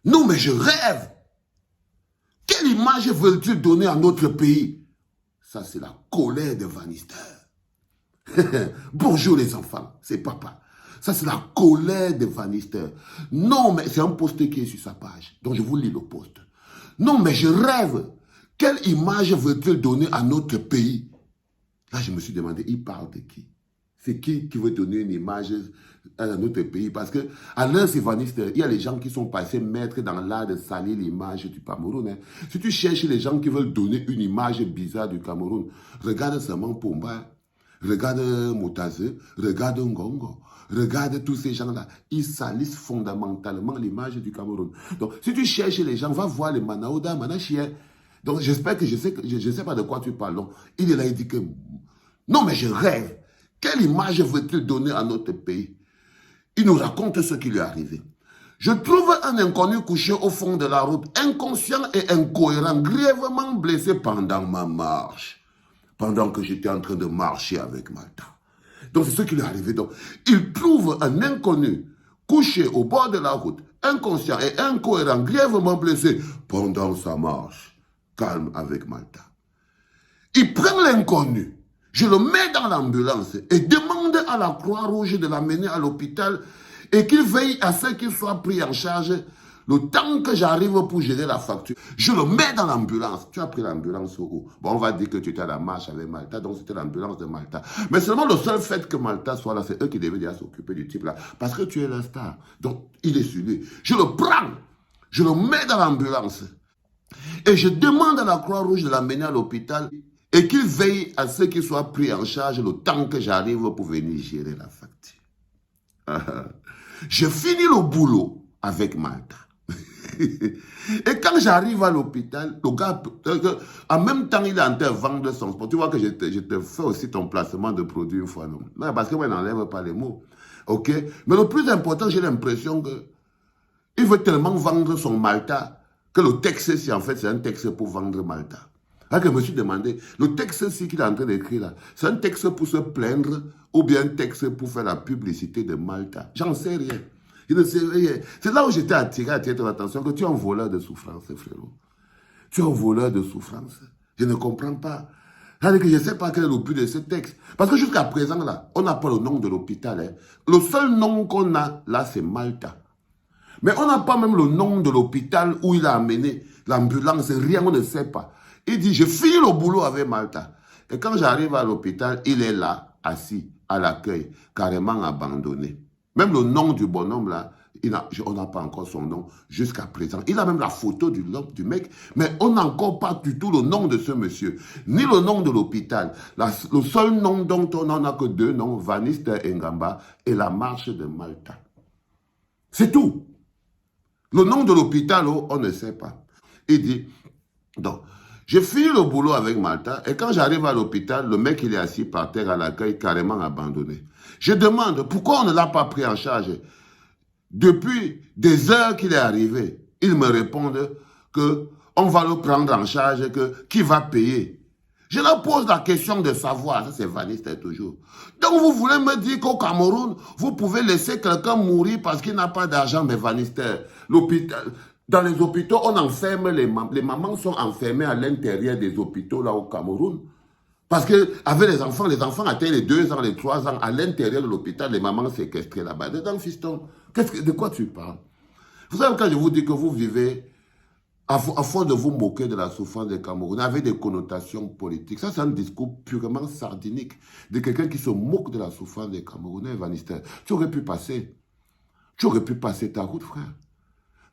Non, mais je rêve. Quelle image veulent-ils donner à notre pays? Ça, c'est la colère des vanisteurs. Bonjour les enfants, c'est papa. Ça, c'est la colère des vanisteurs. Non, mais c'est un post qui est sur sa page. Donc, je vous lis le post. Non, mais je rêve. Quelle image veut-il donner à notre pays? Là, je me suis demandé, il parle de qui? C'est qui veut donner une image à notre pays? Parce que à l'un, c'est vanisteurs. Il y a les gens qui sont passés maîtres dans l'art de salir l'image du Cameroun. Hein. Si tu cherches les gens qui veulent donner une image bizarre du Cameroun, regarde seulement Pomba. Regarde Moutaze, regarde Ngongo, regarde tous ces gens-là. Ils salissent fondamentalement l'image du Cameroun. Donc, si tu cherches les gens, va voir les Manaouda, Manachia. Donc, j'espère que je sais pas de quoi tu parles. Donc, il est là, il dit que, non, mais je rêve. Quelle image veut-il donner à notre pays? Il nous raconte ce qui lui est arrivé. Je trouve un inconnu couché au fond de la route, inconscient et incohérent, grièvement blessé pendant ma marche. Pendant que j'étais en train de marcher avec Malta. Donc, c'est ce qui lui est arrivé. Donc, il trouve un inconnu couché au bord de la route, inconscient et incohérent, grièvement blessé pendant sa marche, calme avec Malta. Il prend l'inconnu, je le mets dans l'ambulance et demande à la Croix-Rouge de l'amener à l'hôpital et qu'il veille à ce qu'il soit pris en charge le temps que j'arrive pour gérer la facture. Je le mets dans l'ambulance. Tu as pris l'ambulance où? Bon, on va dire que tu étais à la marche avec Malta, donc c'était l'ambulance de Malta. Mais seulement le seul fait que Malta soit là, c'est eux qui devaient déjà s'occuper du type là. Parce que tu es la star. Donc, il est sur lui. Je le prends, je le mets dans l'ambulance. Et je demande à la Croix-Rouge de l'amener à l'hôpital et qu'il veille à ce qu'il soit pris en charge le temps que j'arrive pour venir gérer la facture. Je finis le boulot avec Malta. Et quand j'arrive à l'hôpital, le gars, en même temps, il est en train de vendre son sport. Tu vois que je te fais aussi ton placement de produit une fois, non? Non, parce que moi, je n'enlève pas les mots. OK? Mais le plus important, j'ai l'impression que il veut tellement vendre son Malta que le texte-ci, en fait, c'est un texte pour vendre Malta. Alors que je me suis demandé, le texte-ci qu'il est en train d'écrire là, c'est un texte pour se plaindre ou bien un texte pour faire la publicité de Malta? J'en sais rien. Je ne sais rien. C'est là où j'étais attiré à ton attention que tu es un voleur de souffrance, frérot. Tu es un voleur de souffrance. Je ne comprends pas. C'est-à-dire que je ne sais pas quel est le but de ce texte. Parce que jusqu'à présent, là, on n'a pas le nom de l'hôpital. Hein. Le seul nom qu'on a, là, c'est Malta. Mais on n'a pas même le nom de l'hôpital où il a amené l'ambulance. Rien, on ne sait pas. Il dit, je finis le boulot avec Malta. Et quand j'arrive à l'hôpital, il est là, assis, à l'accueil, carrément abandonné. Même le nom du bonhomme, là, on n'a pas encore son nom jusqu'à présent. Il a même la photo du mec, mais on n'a encore pas du tout le nom de ce monsieur, ni le nom de l'hôpital. Le seul nom dont on n'en a que deux noms, Vaniste Ngamba et la marche de Malta. C'est tout. Le nom de l'hôpital, on ne sait pas. Il dit, donc, j'ai fini le boulot avec Malta et quand j'arrive à l'hôpital, le mec, il est assis par terre à l'accueil, carrément abandonné. Je demande, pourquoi on ne l'a pas pris en charge? Depuis des heures qu'il est arrivé, ils me répondent qu'on va le prendre en charge, que qui va payer? Je leur pose la question de savoir, ça c'est Vaniste toujours. Donc vous voulez me dire qu'au Cameroun, vous pouvez laisser quelqu'un mourir parce qu'il n'a pas d'argent, mais Vaniste, dans les hôpitaux, on enferme les mamans sont enfermées à l'intérieur des hôpitaux là au Cameroun. Parce qu'avec les enfants atteignent les 2 ans, les 3 ans, à l'intérieur de l'hôpital, les mamans séquestrées là-bas. Dedans, fiston, de quoi tu parles? Vous savez, quand je vous dis que vous vivez, à force de vous moquer de la souffrance des Camerounais, avec des connotations politiques, ça c'est un discours purement sardinique de quelqu'un qui se moque de la souffrance des Camerounais, Vanister. Tu aurais pu passer ta route, frère.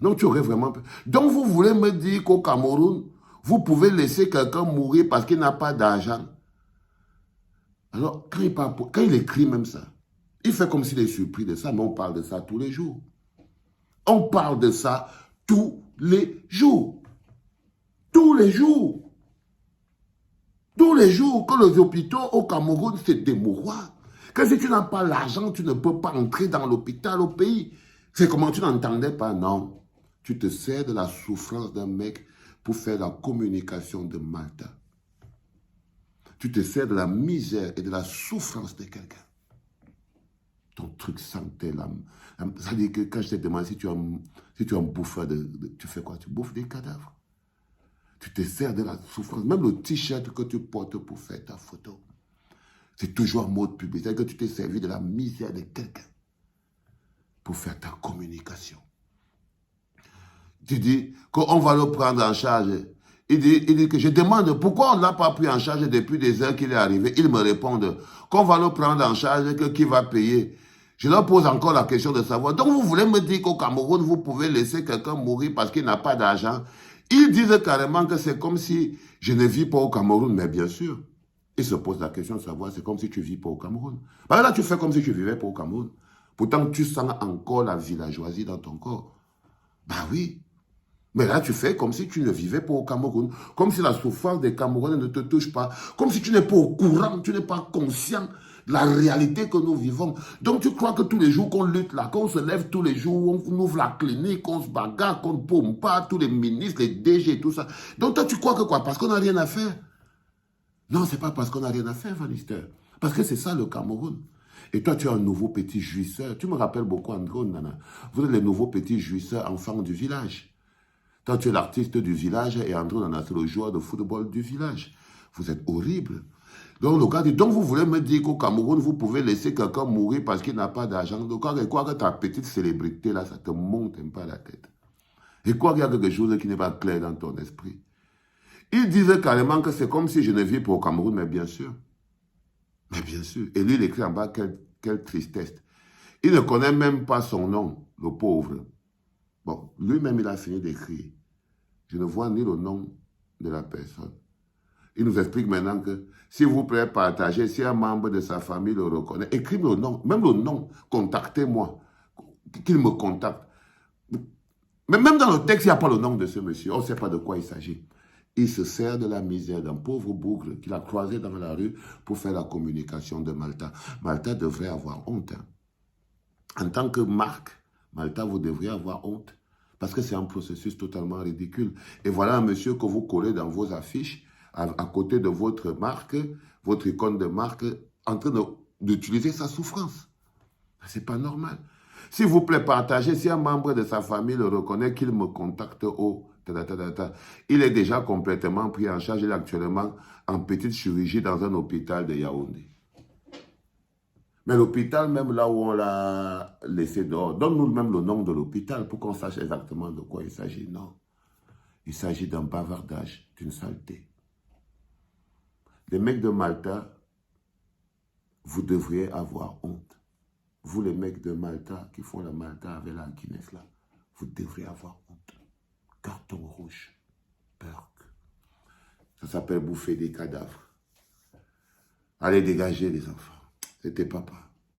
Non, tu aurais vraiment... Donc vous voulez me dire qu'au Cameroun, vous pouvez laisser quelqu'un mourir parce qu'il n'a pas d'argent? Alors, quand il écrit même ça, il fait comme s'il est surpris de ça, mais on parle de ça tous les jours. On parle de ça tous les jours. Tous les jours. Tous les jours que les hôpitaux au Cameroun, c'est des mouroirs. Que si tu n'as pas l'argent, tu ne peux pas entrer dans l'hôpital au pays. C'est comment tu n'entendais pas? Non. Tu te sers de la souffrance d'un mec pour faire la communication de Malta. Tu te sers de la misère et de la souffrance de quelqu'un. ton truc sentait ça veut dire que quand je t'ai demandé si tu es un bouffeur tu fais quoi? Tu bouffes des cadavres. Tu te sers de la souffrance. Même le t-shirt que tu portes pour faire ta photo. C'est toujours en mode public. C'est-à-dire que tu t'es servi de la misère de quelqu'un pour faire ta communication. Tu dis qu'on va le prendre en charge. Il dit que je demande pourquoi on ne l'a pas pris en charge depuis des heures qu'il est arrivé. Ils me répondent qu'on va le prendre en charge, que qui va payer. Je leur pose encore la question de savoir. Donc vous voulez me dire qu'au Cameroun, vous pouvez laisser quelqu'un mourir parce qu'il n'a pas d'argent. Ils disent carrément que c'est comme si je ne vis pas au Cameroun, mais bien sûr. Ils se posent la question de savoir, c'est comme si tu ne vis pas au Cameroun. Parce que là, tu fais comme si tu ne vivais pas au Cameroun. Pourtant, tu sens encore la villageoisie dans ton corps. Ben oui. Mais là, tu fais comme si tu ne vivais pas au Cameroun. Comme si la souffrance des Camerounais ne te touche pas. Comme si tu n'es pas au courant, tu n'es pas conscient de la réalité que nous vivons. Donc, tu crois que tous les jours qu'on lutte là, qu'on se lève tous les jours, on ouvre la clinique, on se bagarre, qu'on ne paume pas, tous les ministres, les DG, tout ça. Donc, toi, tu crois que quoi? Parce qu'on n'a rien à faire? Non, c'est pas parce qu'on n'a rien à faire, Vanister. Parce que c'est ça le Cameroun. Et toi, tu es un nouveau petit jouisseur. Tu me rappelles beaucoup Andro, Nana. Vous êtes les nouveaux petits jouisseurs, enfants du village. Toi, tu es l'artiste du village et Andro, Nana, c'est le joueur de football du village. Vous êtes horrible. Donc, le gars dit, donc vous voulez me dire qu'au Cameroun, vous pouvez laisser quelqu'un mourir parce qu'il n'a pas d'argent. Donc, quoi que ta petite célébrité, là, ça te monte un peu à la tête. Et quoi qu'il y a quelque chose qui n'est pas clair dans ton esprit. Ils disent carrément que c'est comme si je ne vis pas au Cameroun, mais bien sûr. Mais bien sûr. Et lui, il écrit en bas, quelle tristesse. Il ne connaît même pas son nom, le pauvre. Bon, lui-même, il a fini d'écrire. Je ne vois ni le nom de la personne. Il nous explique maintenant que, s'il vous plaît, partagez, si un membre de sa famille le reconnaît, écrivez le nom, même le nom, contactez-moi, qu'il me contacte. Mais même dans le texte, il n'y a pas le nom de ce monsieur, on ne sait pas de quoi il s'agit. Il se sert de la misère d'un pauvre bougre qu'il a croisé dans la rue pour faire la communication de Malta. Malta devrait avoir honte. Hein. En tant que marque, Malta, vous devriez avoir honte. Parce que c'est un processus totalement ridicule. Et voilà un monsieur que vous collez dans vos affiches, à côté de votre marque, votre icône de marque, en train d'utiliser sa souffrance. C'est pas normal. S'il vous plaît, partagez. Si un membre de sa famille le reconnaît, qu'il me contacte au... Il est déjà complètement pris en charge. Il est actuellement en petite chirurgie dans un hôpital de Yaoundé. Mais l'hôpital, même là où on l'a laissé dehors, donne-nous même le nom de l'hôpital pour qu'on sache exactement de quoi il s'agit. Non. Il s'agit d'un bavardage, d'une saleté. Les mecs de Malta, vous devriez avoir honte. Vous, les mecs de Malta, qui font la Malta avec la Guinness, là, vous devriez avoir honte. Carton rouge. Perk. Ça s'appelle bouffer des cadavres. Allez dégager les enfants. C'était papa.